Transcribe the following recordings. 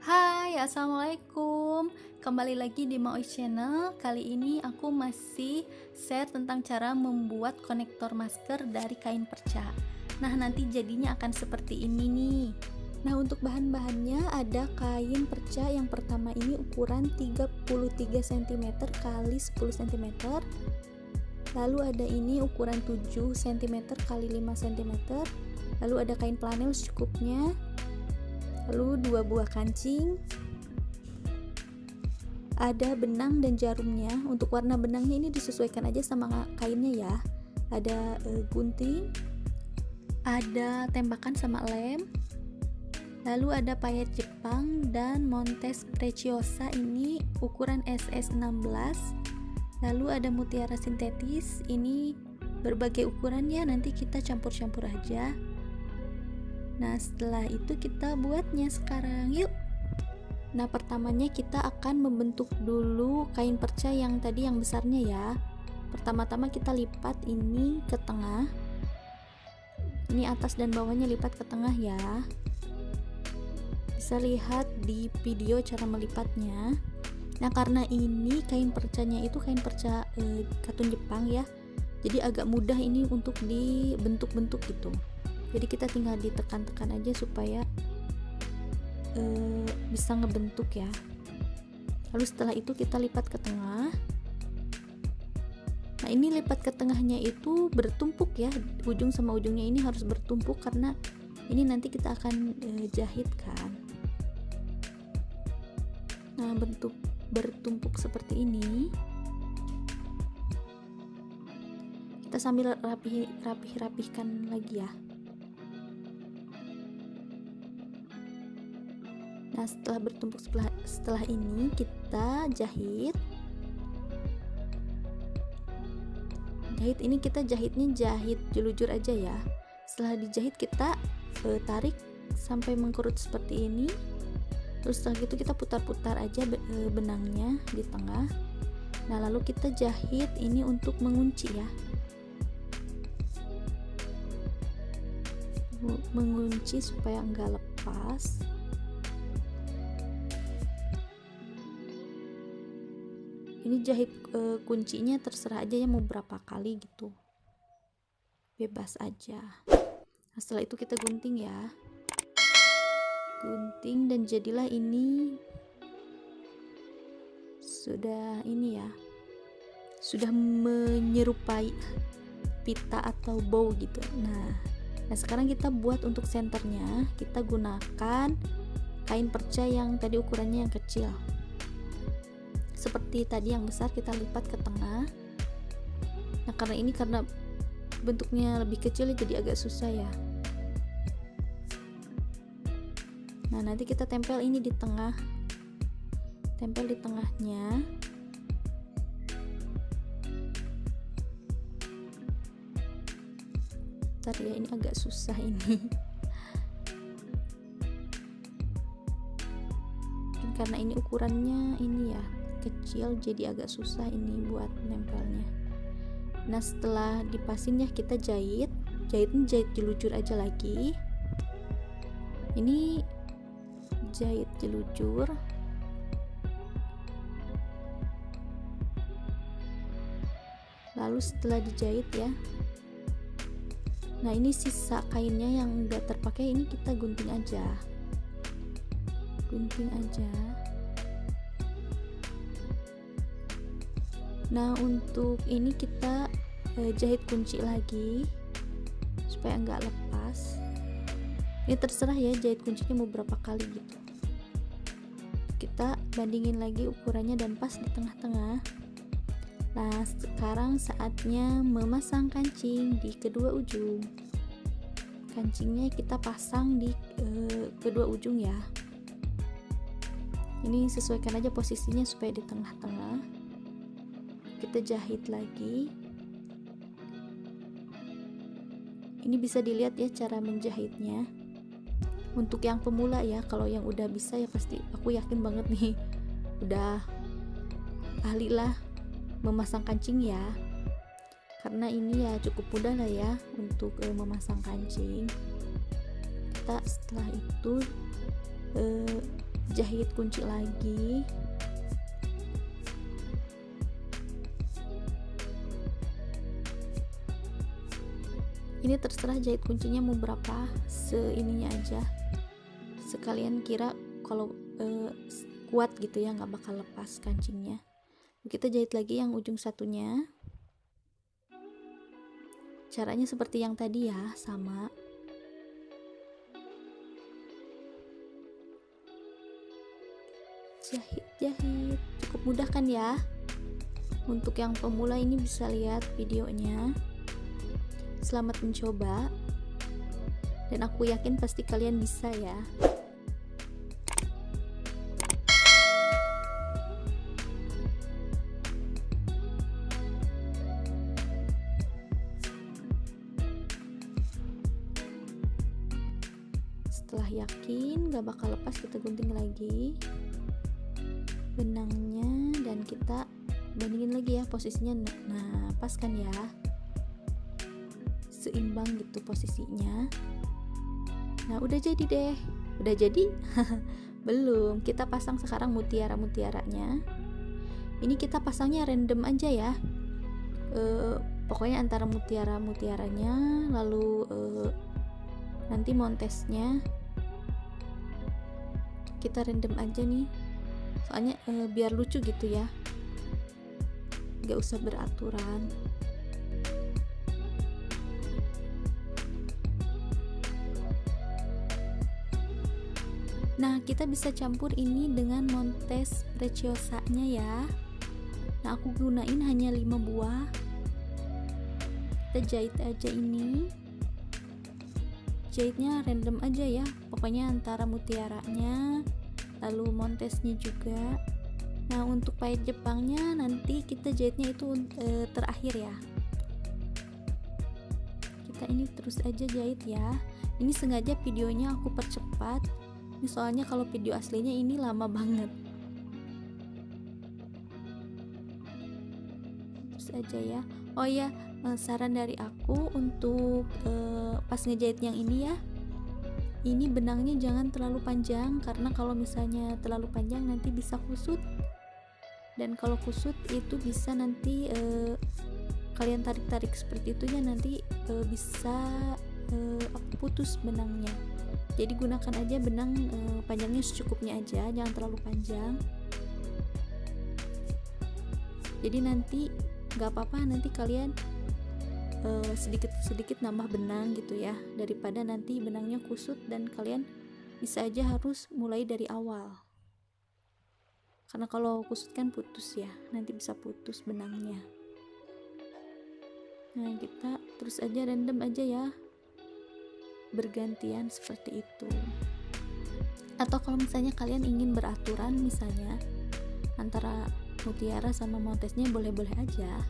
Hai, assalamualaikum. Kembali lagi di Maois Channel. Kali ini aku masih share tentang cara membuat konektor masker dari kain perca. Nah, nanti jadinya akan seperti ini nih. Nah, untuk bahan-bahannya ada kain perca yang pertama ini ukuran 33 cm kali 10 cm. Lalu ada ini ukuran 7 cm kali 5 cm. Lalu ada kain flanel secukupnya. Lalu 2 buah kancing, ada benang dan jarumnya. Untuk warna benangnya ini disesuaikan aja sama kainnya ya. Ada gunting, ada tembakan sama lem, lalu ada payet Jepang dan Montes Preciosa ini ukuran SS16. Lalu ada mutiara sintetis, ini berbagai ukuran ya, nanti kita campur-campur aja. Nah, setelah itu kita buatnya sekarang, yuk. Nah, pertamanya kita akan membentuk dulu kain perca yang tadi yang besarnya ya. Pertama-tama kita lipat ini ke tengah. Ini atas dan bawahnya lipat ke tengah ya. Bisa lihat di video cara melipatnya. Nah, karena ini kain percanya itu kain perca katun Jepang ya. Jadi agak mudah ini untuk dibentuk-bentuk gitu. Jadi kita tinggal ditekan-tekan aja supaya bisa ngebentuk ya. Lalu setelah itu kita lipat ke tengah. Nah, ini lipat ke tengahnya itu bertumpuk ya, ujung sama ujungnya ini harus bertumpuk karena ini nanti kita akan jahit kan. Nah, bentuk bertumpuk seperti ini. Kita sambil rapihkan lagi ya. Nah, setelah bertumpuk setelah ini kita jahit. Ini kita jahitnya jahit jelujur aja ya. Setelah dijahit kita tarik sampai mengkerut seperti ini. Terus setelah itu kita putar-putar aja benangnya di tengah. Nah, lalu kita jahit ini untuk mengunci ya. Mengunci supaya enggak lepas. Ini jahit kuncinya terserah aja ya mau berapa kali gitu, bebas aja. Nah, setelah itu kita gunting ya, gunting dan jadilah ini sudah sudah menyerupai pita atau bow gitu. Nah, sekarang kita buat untuk senternya, kita gunakan kain perca yang tadi ukurannya yang kecil. Seperti tadi yang besar kita lipat ke tengah. Nah, karena bentuknya lebih kecil jadi agak susah ya. Nah, nanti kita tempel ini di tengah. Tempel di tengahnya. Bentar ya, ini agak susah ini. Karena ini ukurannya ini ya kecil jadi agak susah ini buat nempelnya. Nah, setelah dipasin ya kita jahit jelujur aja lagi. Ini jahit jelujur. Lalu setelah dijahit ya, nah ini sisa kainnya yang enggak terpakai ini kita gunting aja. Nah, untuk ini kita jahit kunci lagi supaya enggak lepas. Ini terserah ya jahit kuncinya mau berapa kali gitu. Kita bandingin lagi ukurannya dan pas di tengah-tengah. Nah, sekarang saatnya memasang kancing di kedua ujung. Kancingnya kita pasang di kedua ujung ya. Ini sesuaikan aja posisinya supaya di tengah-tengah. Kita jahit lagi. Ini bisa dilihat ya cara menjahitnya. Untuk yang pemula ya, kalau yang udah bisa ya pasti aku yakin banget nih udah ahli lah memasang kancing ya. Karena ini ya cukup mudah lah ya untuk memasang kancing. Kita setelah itu jahit kunci lagi. Ini terserah jahit kuncinya mau berapa, seininya aja, sekalian kira kalau kuat gitu ya, nggak bakal lepas kancingnya. Kita jahit lagi yang ujung satunya. Caranya seperti yang tadi ya, sama. Jahit, cukup mudah kan ya. Untuk yang pemula ini bisa lihat videonya. Selamat mencoba, dan aku yakin pasti kalian bisa ya. Setelah yakin gak bakal lepas, kita gunting lagi benangnya dan kita bandingin lagi ya posisinya. Nah, pas kan ya, seimbang gitu posisinya. Nah, udah jadi deh. Udah jadi? Belum. Kita pasang sekarang mutiara-mutiaranya. Ini kita pasangnya random aja ya. Pokoknya antara mutiara-mutiaranya, lalu nanti montesnya kita random aja nih. Soalnya biar lucu gitu ya. Gak usah beraturan. Nah, kita bisa campur ini dengan montes preciosanya ya. Nah, aku gunain hanya 5 buah. Kita jahit aja ini. Jahitnya random aja ya. Pokoknya antara mutiaranya, lalu montesnya juga. Nah, untuk payet Jepangnya nanti kita jahitnya itu terakhir ya. Kita ini terus aja jahit ya. Ini sengaja videonya aku percepat. Ini soalnya kalau video aslinya ini lama banget. Terus aja ya. Oh ya, saran dari aku untuk pas ngejahit yang ini ya, ini benangnya jangan terlalu panjang, karena kalau misalnya terlalu panjang nanti bisa kusut, dan kalau kusut itu bisa nanti kalian tarik-tarik seperti itu ya, nanti bisa putus benangnya. Jadi gunakan aja benang panjangnya secukupnya aja, jangan terlalu panjang. Jadi nanti nggak apa-apa, nanti kalian sedikit-sedikit nambah benang gitu ya, daripada nanti benangnya kusut dan kalian bisa aja harus mulai dari awal. Karena kalau kusut kan putus ya, nanti bisa putus benangnya. Nah, kita terus aja random aja ya, bergantian seperti itu. Atau kalau misalnya kalian ingin beraturan, misalnya antara mutiara sama montesnya, boleh-boleh aja.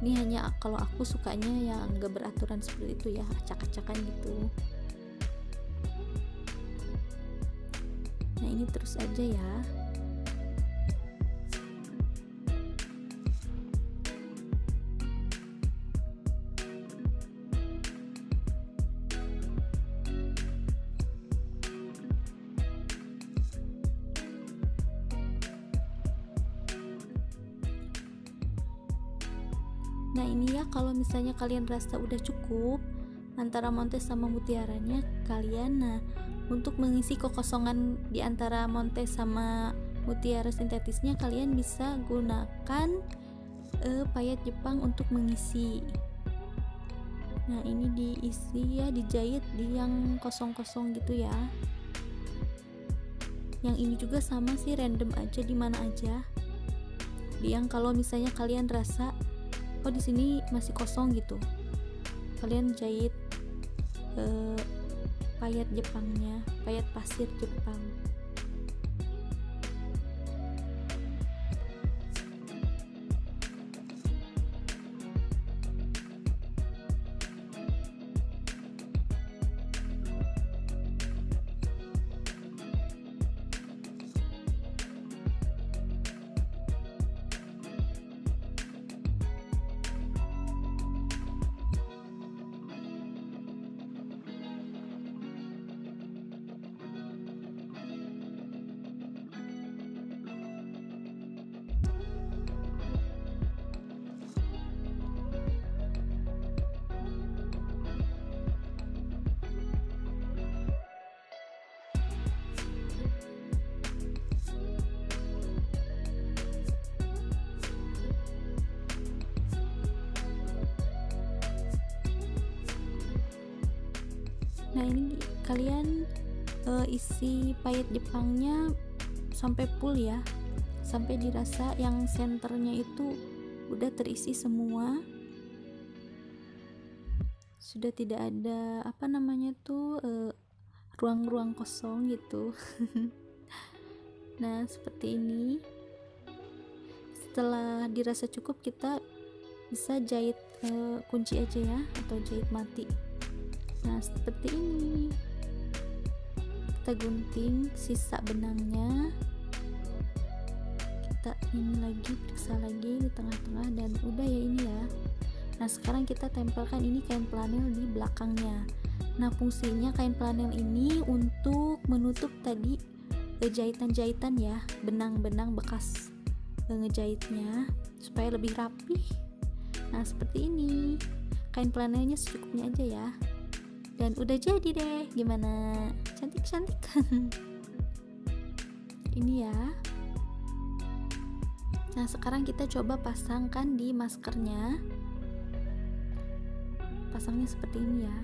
Ini hanya kalau aku sukanya yang gak beraturan seperti itu ya, acak-acakan gitu. Nah, ini terus aja ya. Nah, ini ya, kalau misalnya kalian rasa udah cukup antara montes sama mutiaranya kalian, nah untuk mengisi kekosongan di antara montes sama mutiara sintetisnya, kalian bisa gunakan payet Jepang untuk mengisi. Nah, ini diisi ya, dijahit di yang kosong-kosong gitu ya. Yang ini juga sama sih, random aja di mana aja. Di yang kalau misalnya kalian rasa oh di sini masih kosong gitu, kalian jahit payet Jepangnya, payet pasir Jepang. Nah ini kalian isi payet Jepangnya sampai full ya, sampai dirasa yang senternya itu udah terisi semua, sudah tidak ada apa namanya tuh ruang-ruang kosong gitu. Nah seperti ini. Setelah dirasa cukup, kita bisa jahit kunci aja ya, atau jahit mati. Nah seperti ini, kita gunting sisa benangnya, kita ini lagi, periksa lagi di tengah-tengah, dan udah ya ini ya. Nah sekarang kita tempelkan ini kain flanel di belakangnya. Nah fungsinya kain flanel ini untuk menutup tadi jahitan-jahitan ya, benang-benang bekas ngejahitnya, supaya lebih rapih. Nah seperti ini, kain flanelnya secukupnya aja ya, dan udah jadi deh. Gimana, cantik-cantik kan? Ini ya. Nah sekarang kita coba pasangkan di maskernya. Pasangnya seperti ini ya.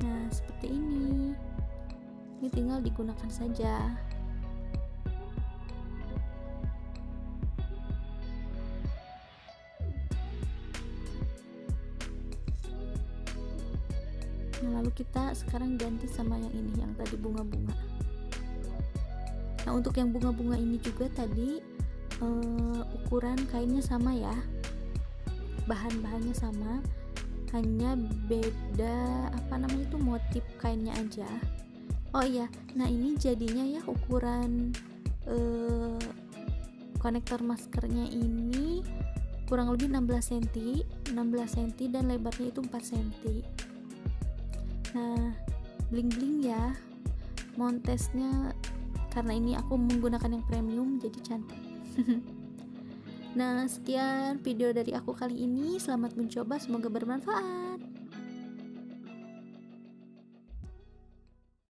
Nah seperti ini tinggal digunakan saja. Nah lalu kita sekarang ganti sama yang ini, yang tadi bunga-bunga. Nah untuk yang bunga-bunga ini juga tadi ukuran kainnya sama ya, bahan-bahannya sama, hanya beda apa namanya itu motif kainnya aja. Oh iya, nah ini jadinya ya ukuran konektor maskernya ini kurang lebih 16 cm dan lebarnya itu 4 cm. Nah bling-bling ya montesnya, karena ini aku menggunakan yang premium jadi cantik. Nah sekian video dari aku kali ini, selamat mencoba, semoga bermanfaat.